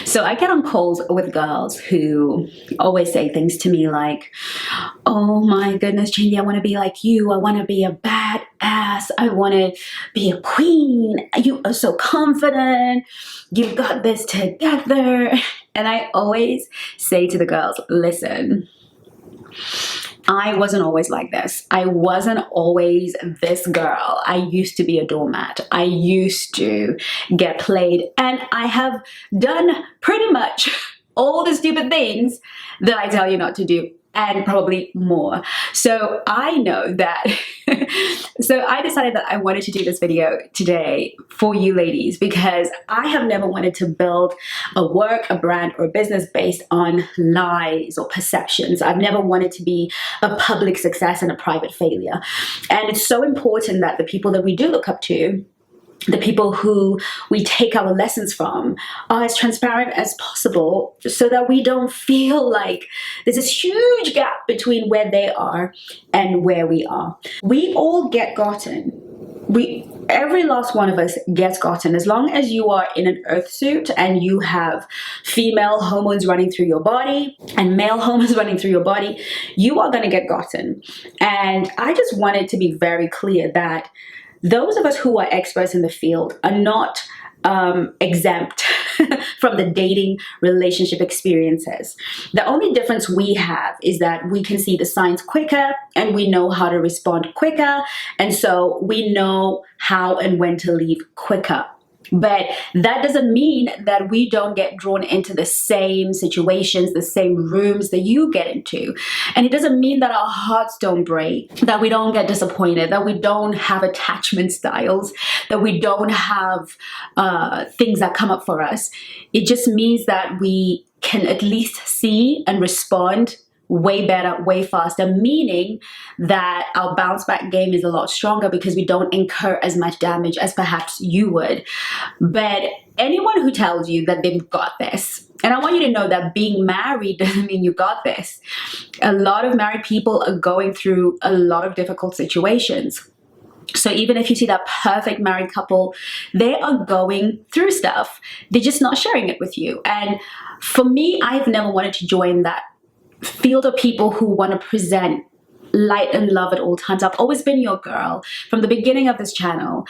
So I get on calls with girls who always say things to me like, oh my goodness, Chengi, I want to be like you. I want to be a badass. I want to be a queen. You are so confident. You've got this together. And I always say to the girls, listen, I wasn't always like this. I wasn't always this girl. I used to be a doormat. I used to get played. And I have done pretty much all the stupid things that I tell you not to do, and probably more. So I know that, so I decided that I wanted to do this video today for you ladies because I have never wanted to build a work, a brand, or a business based on lies or perceptions. I've never wanted to be a public success and a private failure. And it's so important that the people that we do look up to, the people who we take our lessons from, are as transparent as possible so that we don't feel like there's this huge gap between where they are and where we are. We all get gotten. Every last one of us gets gotten. As long as you are in an earth suit and you have female hormones running through your body and male hormones running through your body, you are going to get gotten. And I just wanted to be very clear that those of us who are experts in the field are not exempt from the dating relationship experiences. The only difference we have is that we can see the signs quicker and we know how to respond quicker. And so we know how and when to leave quicker. But that doesn't mean that we don't get drawn into the same situations, the same rooms that you get into. And it doesn't mean that our hearts don't break, that we don't get disappointed, that we don't have attachment styles, that we don't have things that come up for us. It just means that we can at least see and respond way better, way faster, meaning that our bounce back game is a lot stronger because we don't incur as much damage as perhaps you would. But anyone who tells you that they've got this, and I want you to know that being married doesn't mean you got this. A lot of married people are going through a lot of difficult situations. So even if you see that perfect married couple, they are going through stuff. They're just not sharing it with you. And for me, I've never wanted to join that field of people who want to present light and love at all times. I've always been your girl from the beginning of this channel.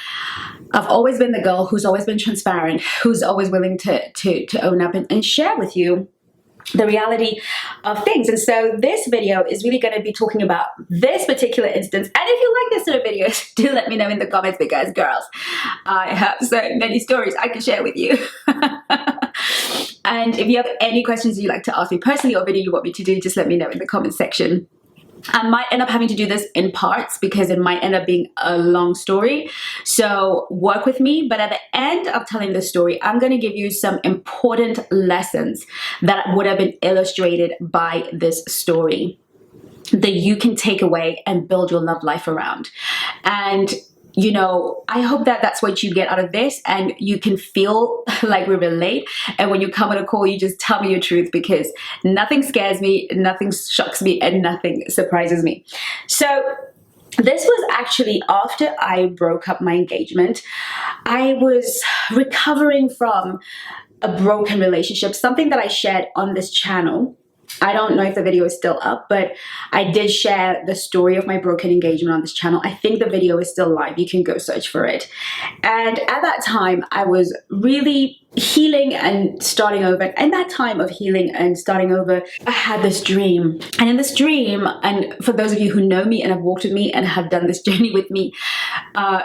I've always been the girl who's always been transparent, who's always willing to own up and share with you the reality of things. And so this video is really going to be talking about this particular instance. And if you like this sort of videos, do let me know in the comments because, girls, I have so many stories I can share with you. And if you have any questions you'd like to ask me personally or video you want me to do, just let me know in the comment section. I might end up having to do this in parts because it might end up being a long story. So work with me. But at the end of telling the story, I'm going to give you some important lessons that would have been illustrated by this story that you can take away and build your love life around. And you know, I hope that that's what you get out of this and you can feel like we relate. And when you come on a call, you just tell me your truth because nothing scares me, nothing shocks me, and nothing surprises me. So this was actually after I broke up my engagement. I was recovering from a broken relationship, something that I shared on this channel. I don't know if the video is still up, but I did share the story of my broken engagement on this channel. I think the video is still live. You can go search for it. And at that time, I was really healing and starting over. In that time of healing and starting over, I had this dream. And in this dream, and for those of you who know me and have walked with me and have done this journey with me,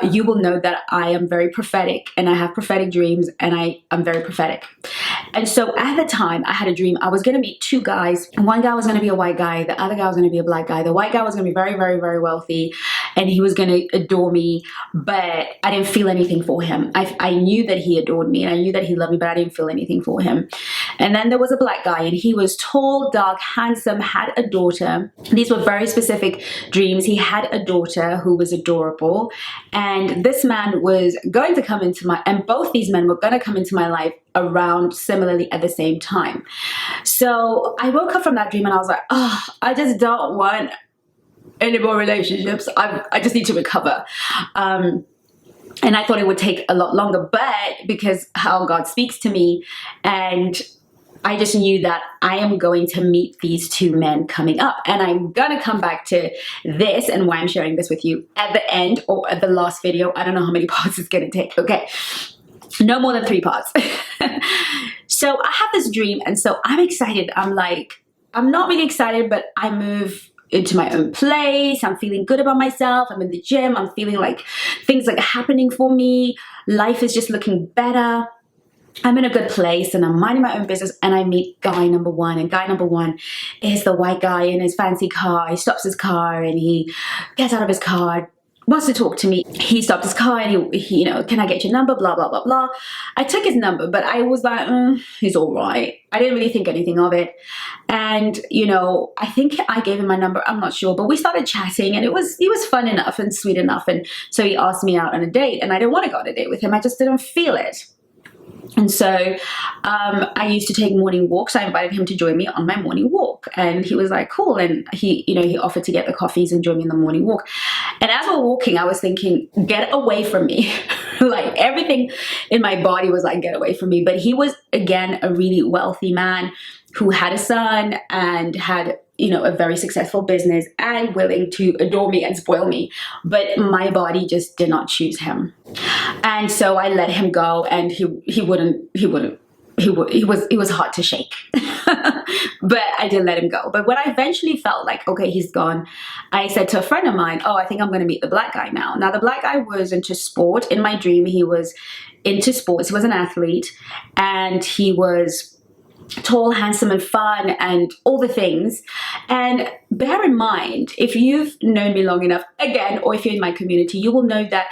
you will know that I am very prophetic and I have prophetic dreams and I am very prophetic. And so at the time I had a dream. I was going to meet two guys. One guy was going to be a white guy. The other guy was going to be a black guy. The white guy was going to be very, very, very wealthy and he was going to adore me, but I didn't feel anything for him. I knew that he adored me and I knew that he loved me, but I didn't feel anything for him. And then there was a black guy and he was tall, dark, handsome, had a daughter. These were very specific dreams. He had a daughter who was adorable. And this man was going to come into my, and both these men were going to come into my life around similarly at the same time. So I woke up from that dream and I was like, oh, I just don't want any more relationships. I just need to recover. And I thought it would take a lot longer, but because how God speaks to me, and I just knew that I am going to meet these two men coming up. And I'm going to come back to this and why I'm sharing this with you at the end or at the last video. I don't know how many parts it's going to take. Okay. No more than 3 parts. So I have this dream. And so I'm excited. I'm not really excited, but I move into my own place. I'm feeling good about myself. I'm in the gym. I'm feeling like things are happening for me. Life is just looking better. I'm in a good place and I'm minding my own business, and I meet guy number 1. And guy number 1 is the white guy in his fancy car. He stops his car and he gets out of his car, wants to talk to me. He stopped his car and he you know, can I get your number? Blah, blah, blah, blah. I took his number, but I was like, he's all right. I didn't really think anything of it. And, you know, I think I gave him my number. I'm not sure, but we started chatting and he was fun enough and sweet enough. And so he asked me out on a date, and I didn't want to go on a date with him. I just didn't feel it. And so I used to take morning walks. I invited him to join me on my morning walk, and he was like, cool. And he, you know, he offered to get the coffees and join me in the morning walk. And as we're walking, I was thinking, get away from me. Like everything in my body was like, get away from me. But he was, again, a really wealthy man who had a son and had, you know, a very successful business and willing to adore me and spoil me. But my body just did not choose him. And so I let him go, and he was hard to shake. But I didn't let him go. But when I eventually felt like, okay, he's gone, I said to a friend of mine, oh, I think I'm going to meet the black guy now. Now, the black guy was into sport. In my dream, he was into sports. He was an athlete, and he was tall, handsome, and fun, and all the things. And bear in mind, if you've known me long enough, again, or if you're in my community, you will know that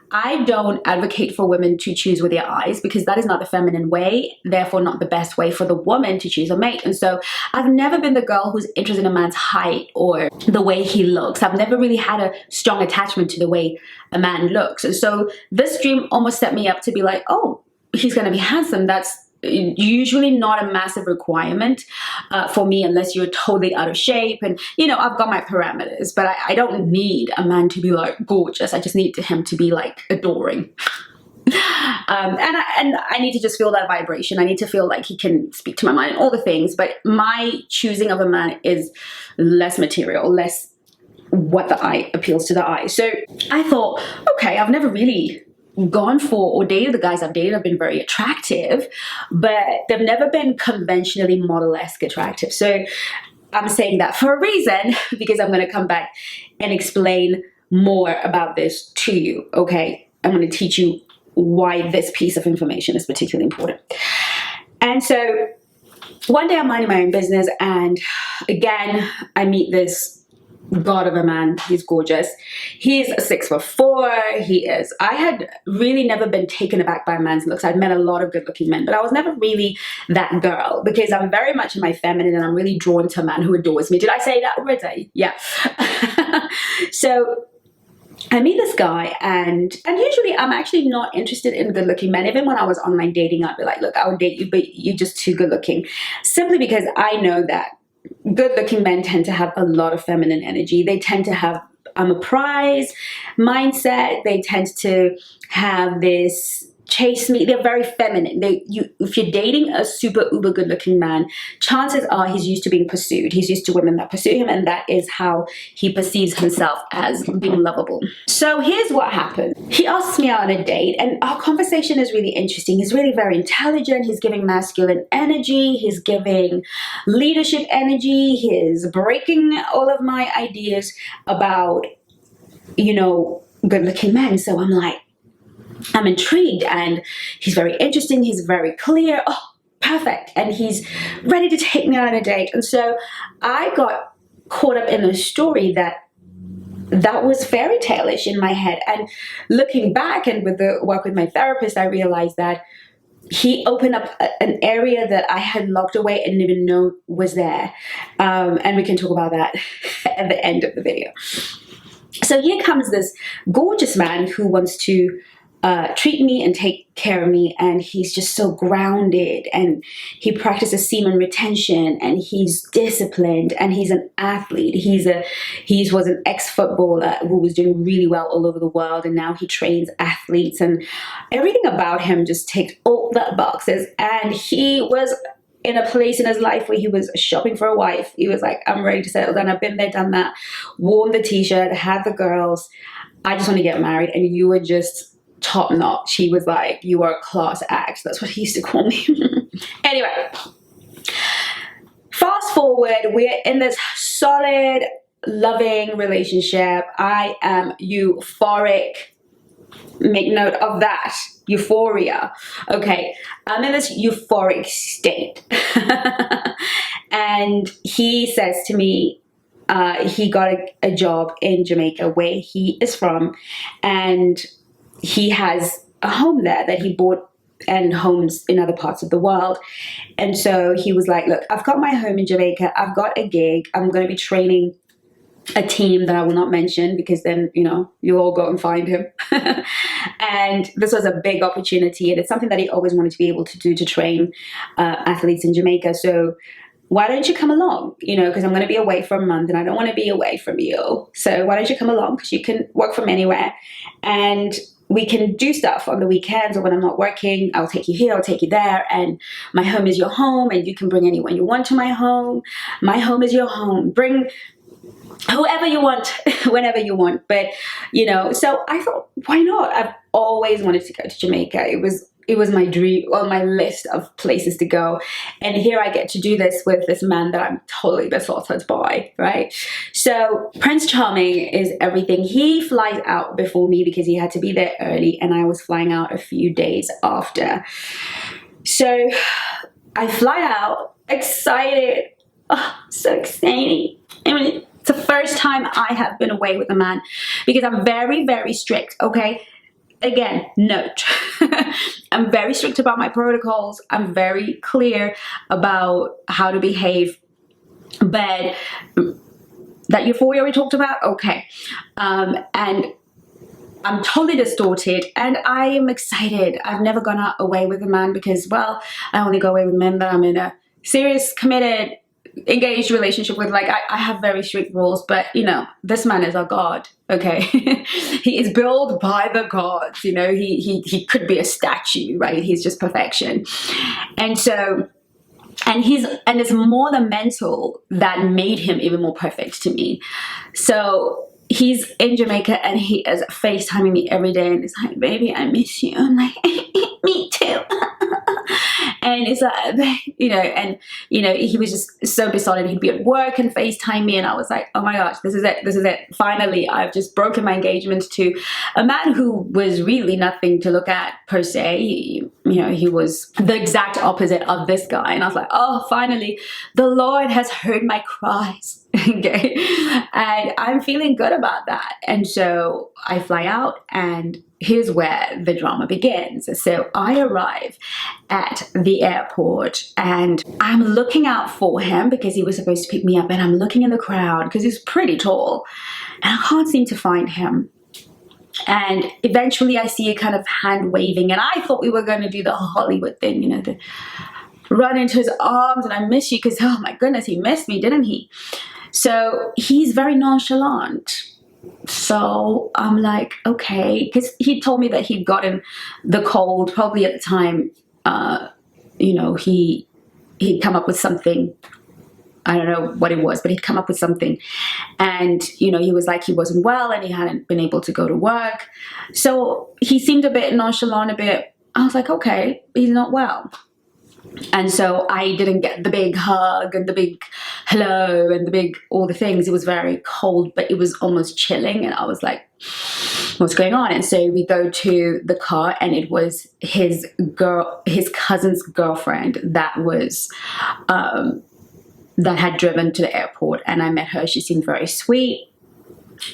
I don't advocate for women to choose with their eyes, because that is not the feminine way, therefore not the best way for the woman to choose a mate. And so I've never been the girl who's interested in a man's height or the way he looks. I've never really had a strong attachment to the way a man looks. And so this dream almost set me up to be like, oh, he's going to be handsome. That's usually not a massive requirement for me, unless you're totally out of shape. And, you know, I've got my parameters, but I don't need a man to be like gorgeous. I just need him to be like adoring. And I need to just feel that vibration. I need to feel like he can speak to my mind and all the things. But my choosing of a man is less material, less what the eye appeals to the eye. So I thought, okay, I've never really gone for or dated the guys I've dated have been very attractive, but they've never been conventionally model-esque attractive. So I'm saying that for a reason, because I'm going to come back and explain more about this to you. Okay, I'm going to teach you why this piece of information is particularly important. And so one day I'm minding my own business, and again I meet this god of a man. He's gorgeous. He's 6'4". I had really never been taken aback by a man's looks. I'd met a lot of good looking men, but I was never really that girl, because I'm very much in my feminine and I'm really drawn to a man who adores me. Did I say that already? Yeah. So I meet this guy, and usually I'm actually not interested in good looking men. Even when I was online dating, I'd be like, look, I would date you, but you're just too good looking. Simply because I know that good-looking men tend to have a lot of feminine energy. They tend to have I'm a prize mindset. They tend to have this chase me. They're very feminine. If you're dating a super uber good looking man, chances are he's used to being pursued. He's used to women that pursue him, and that is how he perceives himself as being lovable. So here's what happened. He asks me out on a date, and our conversation is really interesting. He's really very intelligent. He's giving masculine energy. He's giving leadership energy. He's breaking all of my ideas about, good looking men. So I'm intrigued, and he's very interesting. He's very clear. Oh, perfect. And he's ready to take me out on a date. And so I got caught up in a story that was fairy tale-ish in my head. And looking back and with the work with my therapist, I realized that he opened up an area that I had locked away and didn't even know was there. And we can talk about that at the end of the video. So here comes this gorgeous man who wants to treat me and take care of me, and he's just so grounded, and he practices semen retention, and he's disciplined, and he's an athlete. He was an ex-footballer who was doing really well all over the world, and now he trains athletes, and everything about him just ticks all the boxes. And he was in a place in his life where he was shopping for a wife. He was like, I'm ready to settle down. I've been there, done that, worn the t-shirt, had the girls. I just want to get married. And you were just top notch. He was like, you are a class act. That's what he used to call me. Anyway, fast forward, we're in this solid, loving relationship. I am euphoric. Make note of that. Euphoria. Okay, I'm in this euphoric state. And he says to me, he got a job in Jamaica, where he is from, and he has a home there that he bought, and homes in other parts of the world. And so he was like, look, I've got my home in Jamaica. I've got a gig. I'm going to be training a team that I will not mention, because then, you know, you'll all go and find him. And this was a big opportunity, and it's something that he always wanted to be able to do, to train athletes in Jamaica. So why don't you come along? You know, because I'm going to be away for a month, and I don't want to be away from you. So why don't you come along? Because you can work from anywhere, and we can do stuff on the weekends, or when I'm not working. I'll take you here, I'll take you there, and my home is your home, and you can bring anyone you want to my home. My home is your home. Bring whoever you want, whenever you want. But, you know, so I thought, why not? I've always wanted to go to Jamaica. It was my dream, on my list of places to go. And here I get to do this with this man that I'm totally besotted by, right? So Prince Charming is everything. He flies out before me because he had to be there early, and I was flying out a few days after. So I fly out, excited. Oh, so exciting. I mean, it's the first time I have been away with a man, because I'm very, very strict, okay? Again, note, I'm very strict about my protocols. I'm very clear about how to behave. But that euphoria we talked about, okay. And I'm totally distorted, and I am excited. I've never gone out away with a man because, well, I only go away with men that I'm in a serious, committed, engaged relationship with. Like, I have very strict rules, but, you know, this man is our God, okay? He is built by the gods, you know. He could be a statue, right? He's just perfection. And so, and it's more the mental that made him even more perfect to me. So he's in Jamaica, and he is FaceTiming me every day, and he's like, baby, I miss you. I'm like, me too. And it's like, you know, and, you know, he was just so besotted. He'd be at work and FaceTime me, and I was like, oh my gosh, this is it. This is it. Finally, I've just broken my engagement to a man who was really nothing to look at per se. You know, he was the exact opposite of this guy. And I was like, oh, finally, the Lord has heard my cries. Okay. And I'm feeling good about that. And so I fly out, and here's where the drama begins. So I arrive at the airport, and I'm looking out for him because he was supposed to pick me up, and I'm looking in the crowd because he's pretty tall, and I can't seem to find him. And eventually I see a kind of hand waving, and I thought we were going to do the Hollywood thing, you know, the run into his arms and I miss you, because, oh my goodness, he missed me, didn't he? So he's very nonchalant. So I'm like, okay, because he told me that he'd gotten the cold, probably at the time, you know, he'd come up with something. I don't know what it was, but he'd come up with something. And, you know, he was like, he wasn't well, and he hadn't been able to go to work. So he seemed a bit nonchalant, I was like, okay, he's not well. And so I didn't get the big hug and the big hello and the big all the things. It was very cold, but it was almost chilling. And I was like, what's going on? And so we go to the car, and it was his cousin's girlfriend that was, that had driven to the airport. And I met her. She seemed very sweet.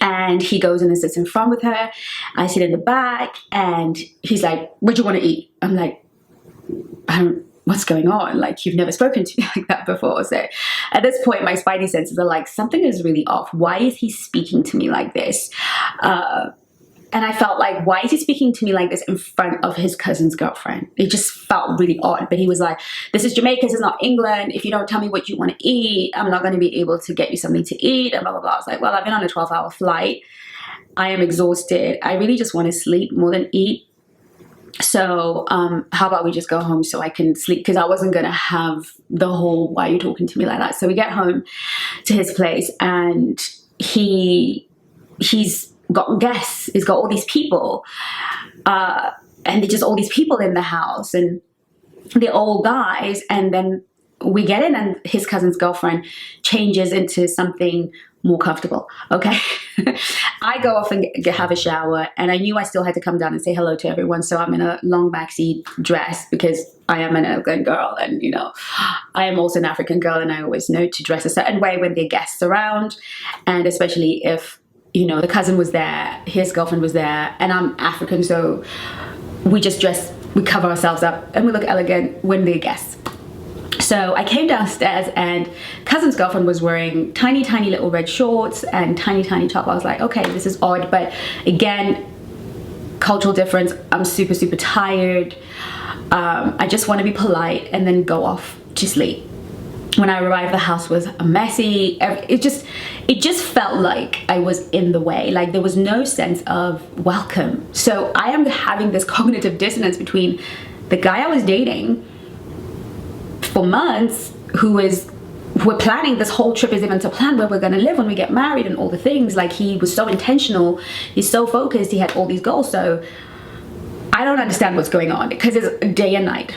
And he goes and sits in front with her. I sit in the back, and he's like, what do you want to eat? I'm like, what's going on? Like, you've never spoken to me like that before. So at this point, my spidey senses are like, something is really off. Why is he speaking to me like this? And I felt like, why is he speaking to me like this in front of his cousin's girlfriend? It just felt really odd. But he was like, this is Jamaica, this is not England. If you don't tell me what you want to eat, I'm not going to be able to get you something to eat, and blah, blah, blah. I was like, well, I've been on a 12-hour flight. I am exhausted. I really just want to sleep more than eat. So how about we just go home so I can sleep? Because I wasn't going to have the whole, why are you talking to me like that? So we get home to his place, and he's got guests. He's got all these people. And there's just all these people in the house. And they're all guys. And then we get in, and his cousin's girlfriend changes into something more comfortable. Okay. I go off and have a shower, and I knew I still had to come down and say hello to everyone. So I'm in a long backseat dress because I am an African girl, and you know, I am also an African girl, and I always know to dress a certain way when there are guests around, and especially if, you know, the cousin was there, his girlfriend was there, and I'm African, so we just dress, we cover ourselves up, and we look elegant when there are guests. So I came downstairs, and cousin's girlfriend was wearing tiny, tiny little red shorts and tiny, tiny top. I was like, okay, this is odd. But again, cultural difference. I'm super, super tired. I just want to be polite and then go off to sleep. When I arrived, the house was messy. It just felt like I was in the way. Like there was no sense of welcome. So I am having this cognitive dissonance between the guy I was dating for months, we're planning this whole trip is even to plan where we're going to live when we get married and all the things. Like he was so intentional, he's so focused, he had all these goals. So I don't understand what's going on because it's day and night.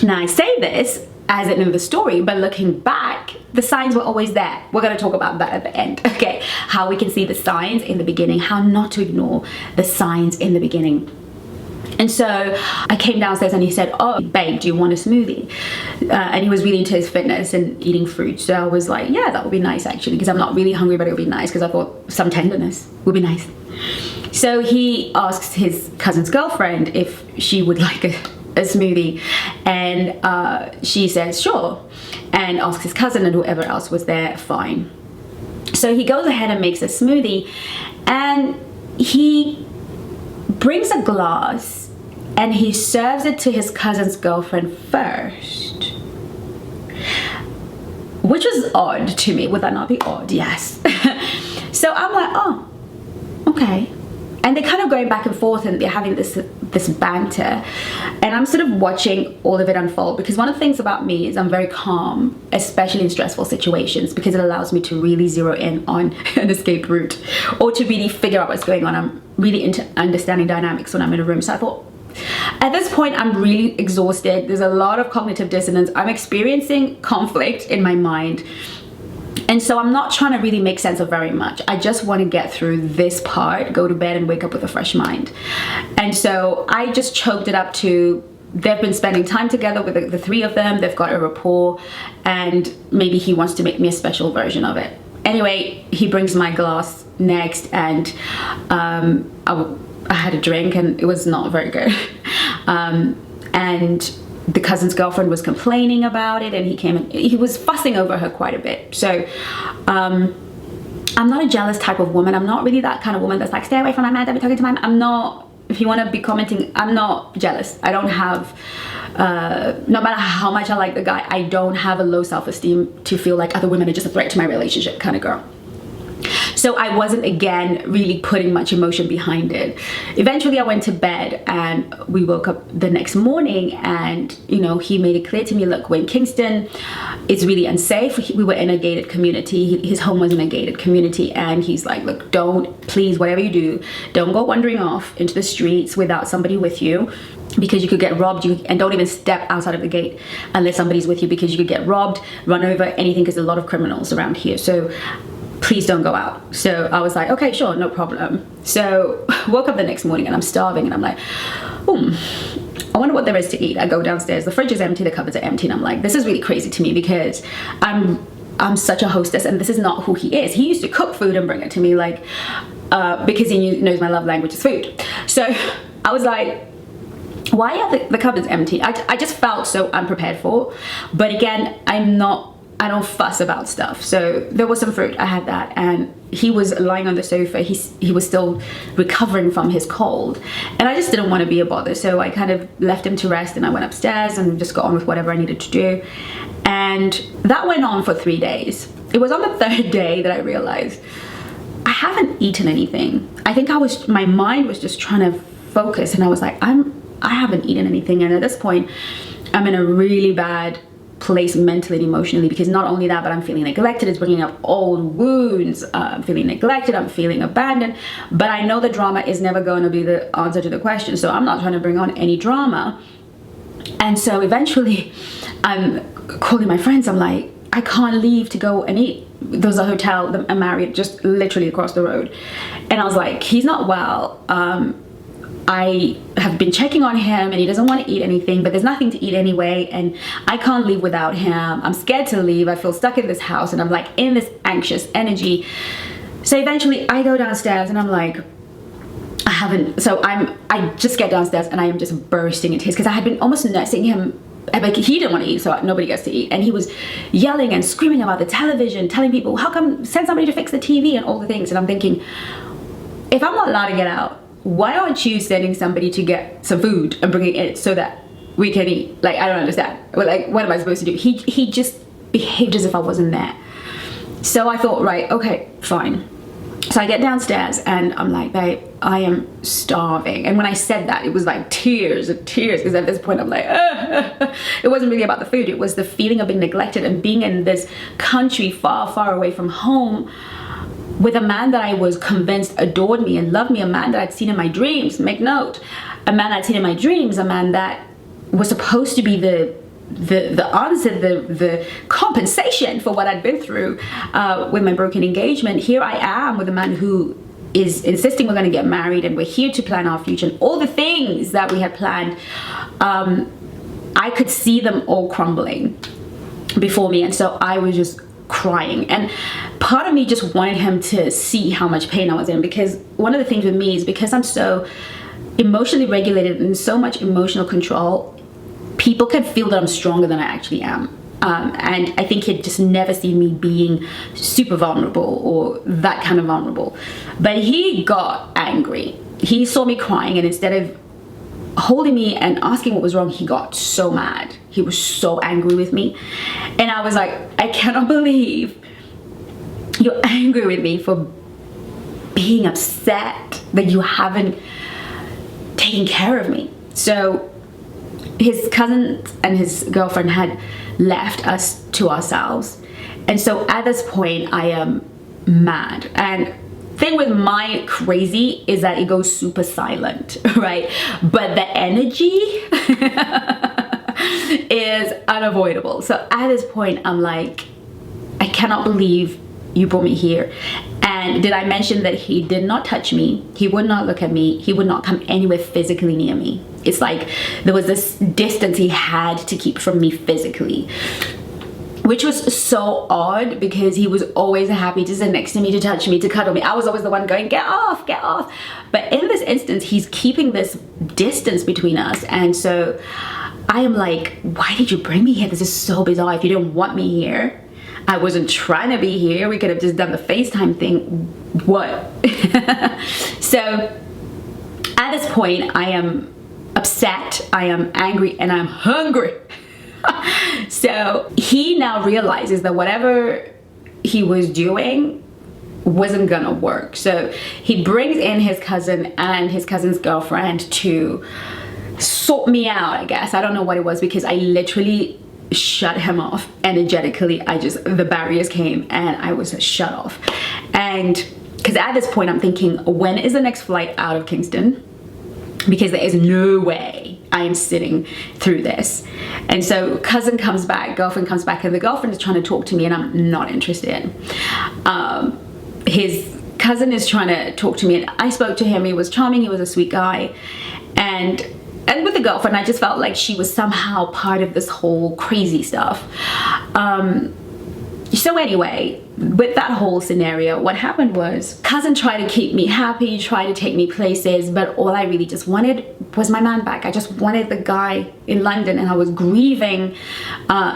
Now I say this as in the story, but looking back, the signs were always there. We're going to talk about that at the end. Okay, how we can see the signs in the beginning, how not to ignore the signs in the beginning. And so I came downstairs, and he said, oh, babe, do you want a smoothie? And he was really into his fitness and eating fruit. So I was like, yeah, that would be nice actually, because I'm not really hungry, but it would be nice, because I thought some tenderness would be nice. So he asks his cousin's girlfriend if she would like a smoothie, and she says sure, and asks his cousin and whoever else was there, fine. So he goes ahead and makes a smoothie, and he brings a glass and he serves it to his cousin's girlfriend first, which was odd to me. Would that not be odd? Yes. So I'm like, oh, okay. And they're kind of going back and forth, and they're having this banter, and I'm sort of watching all of it unfold, because one of the things about me is I'm very calm, especially in stressful situations, because it allows me to really zero in on an escape route, or to really figure out what's going on. I'm really into understanding dynamics when I'm in a room. So I thought, at this point, I'm really exhausted. There's a lot of cognitive dissonance. I'm experiencing conflict in my mind. And so I'm not trying to really make sense of very much. I just want to get through this part, go to bed, and wake up with a fresh mind. And so I just choked it up to, they've been spending time together with the three of them. They've got a rapport, and maybe he wants to make me a special version of it. Anyway, he brings my glass next, and I had a drink, and it was not very good. And the cousin's girlfriend was complaining about it, and he came and he was fussing over her quite a bit. So I'm not a jealous type of woman. I'm not really that kind of woman that's like, stay away from my man, don't be talking to my man. I'm not, if you want to be commenting, I'm not jealous. I don't have, no matter how much I like the guy, I don't have a low self-esteem to feel like other women are just a threat to my relationship kind of girl. So I wasn't, again, really putting much emotion behind it. Eventually I went to bed, and we woke up the next morning, and, you know, he made it clear to me, look, we're in Kingston, it's really unsafe. We were in a gated community. His home was in a gated community, and he's like, look, don't, please, whatever you do, don't go wandering off into the streets without somebody with you, because you could get robbed. And don't even step outside of the gate unless somebody's with you, because you could get robbed, run over, anything, because there's a lot of criminals around here. So please don't go out. So I was like, okay, sure, no problem. So woke up the next morning, and I'm starving, and I'm like, I wonder what there is to eat. I go downstairs, the fridge is empty, the cupboards are empty, and I'm like, this is really crazy to me, because I'm such a hostess, and this is not who he is. He used to cook food and bring it to me, like, because he knows my love language is food. So I was like, why are the cupboards empty? I just felt so unprepared for. But again, I'm not I don't fuss about stuff. So there was some fruit, I had that, and he was lying on the sofa. He was still recovering from his cold, and I just didn't want to be a bother, so I kind of left him to rest, and I went upstairs and just got on with whatever I needed to do. And that went on for 3 days. It was on the 3rd day that I realized I haven't eaten anything. I think my mind was just trying to focus, and I was like, I haven't eaten anything. And at this point, I'm in a really bad place mentally and emotionally, because not only that, but I'm feeling neglected. It's bringing up old wounds. I'm feeling neglected. I'm feeling abandoned. But I know the drama is never going to be the answer to the question, so I'm not trying to bring on any drama. And so eventually I'm calling my friends. I'm like, I can't leave to go and eat. There's a hotel, a Marriott, just literally across the road. And I was like, he's not well. I have been checking on him and he doesn't want to eat anything, but there's nothing to eat anyway, and I can't leave without him. I'm scared to leave. I feel stuck in this house, and I'm like in this anxious energy. So eventually I go downstairs and I'm like, I just get downstairs and I am just bursting into tears, because I had been almost nursing him. Like, he didn't want to eat, so nobody gets to eat, and he was yelling and screaming about the television, telling people, how come, send somebody to fix the TV and all the things. And I'm thinking, if I'm not allowed to get out, why aren't you sending somebody to get some food and bringing it so that we can eat? Like, I don't understand. Like, what am I supposed to do? He just behaved as if I wasn't there. So I thought, right, okay, fine. So I get downstairs and I'm like, babe, I am starving. And when I said that, it was like tears and tears, because at this point I'm like, it wasn't really about the food. It was the feeling of being neglected and being in this country far, far away from home with a man that I was convinced adored me and loved me, a man that I'd seen in my dreams. Make note, a man I'd seen in my dreams, a man that was supposed to be the answer, the compensation for what I'd been through with my broken engagement. Here I am with a man who is insisting we're going to get married and we're here to plan our future, and all the things that we had planned, I could see them all crumbling before me. And so I was just crying, and part of me just wanted him to see how much pain I was in, because one of the things with me is, because I'm so emotionally regulated and so much emotional control, people can feel that I'm stronger than I actually am. And I think he'd just never seen me being super vulnerable or that kind of vulnerable. But he got angry. He saw me crying, and instead of holding me and asking what was wrong, he got so mad. He was so angry with me. And I was like, I cannot believe you're angry with me for being upset that you haven't taken care of me. So his cousin and his girlfriend had left us to ourselves, and so at this point I am mad. And thing with my crazy is that it goes super silent, right? But the energy is unavoidable. So at this point I'm like, I cannot believe you brought me here. And did I mention that he did not touch me? He would not look at me. He would not come anywhere physically near me. It's like there was this distance he had to keep from me physically, which was so odd, because he was always happy to sit next to me, to touch me, to cuddle me. I was always the one going, get off, get off. But in this instance, he's keeping this distance between us. And so I am like, why did you bring me here? This is so bizarre. If you didn't want me here, I wasn't trying to be here. We could have just done the FaceTime thing. What? So at this point, I am upset, I am angry, and I'm hungry. So he now realizes that whatever he was doing wasn't gonna work. So he brings in his cousin and his cousin's girlfriend to sort me out, I guess. I don't know what it was, because I literally shut him off energetically. The barriers came and I was shut off. And because at this point I'm thinking, when is the next flight out of Kingston? Because there is no way I am sitting through this. And so cousin comes back, girlfriend comes back, and the girlfriend is trying to talk to me and I'm not interested. His cousin is trying to talk to me, and I spoke to him. He was charming, he was a sweet guy. And with the girlfriend, I just felt like she was somehow part of this whole crazy stuff. So anyway, with that whole scenario, what happened was cousin tried to keep me happy, tried to take me places, but all I really just wanted was my man back. I just wanted the guy in London, and I was grieving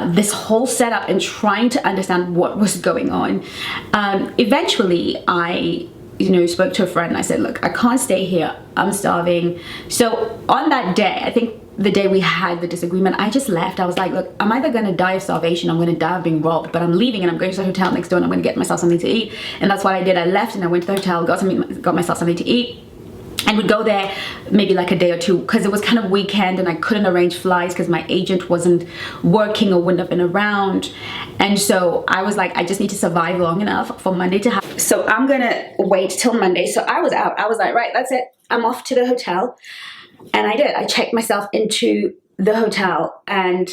this whole setup and trying to understand what was going on. Eventually, I spoke to a friend and I said, look, I can't stay here. I'm starving. So on that day, I think the day we had the disagreement, I just left. I was like, look, I'm either going to die of starvation, I'm going to die of being robbed, but I'm leaving and I'm going to the hotel next door and I'm going to get myself something to eat. And that's what I did. I left and I went to the hotel, got myself something to eat, and would go there maybe like a day or two, because it was kind of weekend and I couldn't arrange flights because my agent wasn't working or wouldn't have been around. And so I was like, I just need to survive long enough for Monday to happen. So I'm gonna wait till Monday. So I was out. I was like, right, that's it. I'm off to the hotel. And I did. I checked myself into the hotel, and